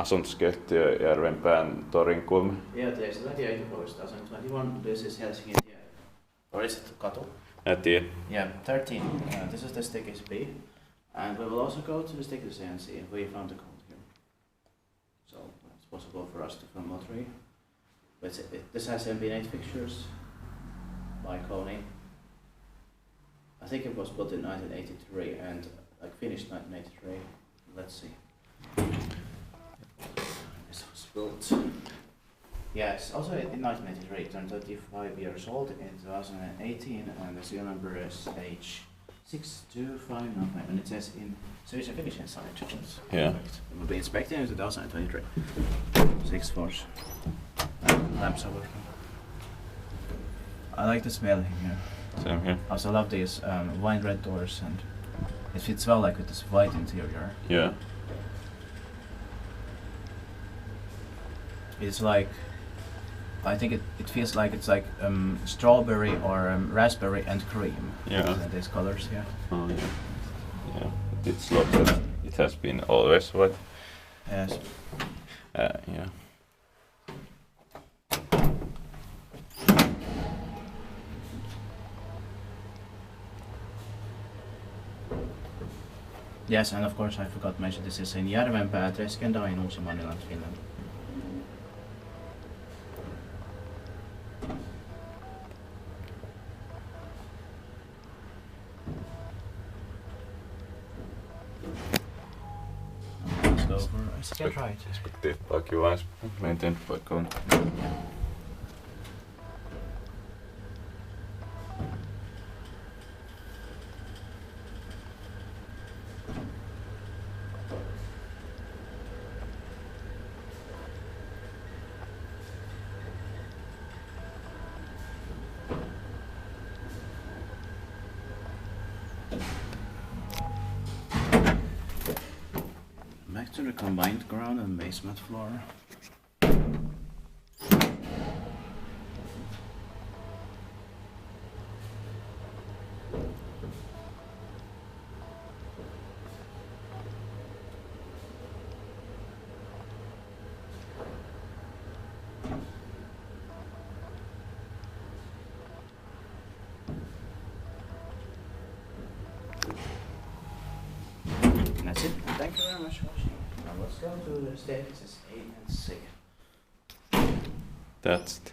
asuntoskeittiö Järvenpään torin kulma. Yeah, there's 2021. This is Helsingintie. Or is it Katu? Mä tiedän. Yeah, 13. This is the staircase B. And we will also go to the staircase A and see if we found the code here. So it's possible for us to film all three. But this has MB8 fixtures by Kone. I think it was built in 1983 and like finished 1983. Let's see. This was built. Yes, also in 1983, turned 35 years old in 2018, and the serial number is H62595, and it says in Swedish and Finnish inside. Yeah. Perfect. It will be inspected in 2023. 6 floors. Lamps are working. I like the smell here. Same here. I also love these wine red doors, and it fits well like with this white interior. Yeah. It's like, I think it feels like it's like strawberry or raspberry and cream. Yeah. These colors here. Oh yeah. Yeah. It's locked. It has been always white. Yes. Yeah. Yes, and of course I forgot to mention this is in Järvenpää, Helsingintie in Finland. Let's go for a second right. Spektiivipaikkivais maintained by Kone. Back to the combined ground and basement floor. That's it. Thank you very much for watching. Now let's go to the staircases A and C. That's it.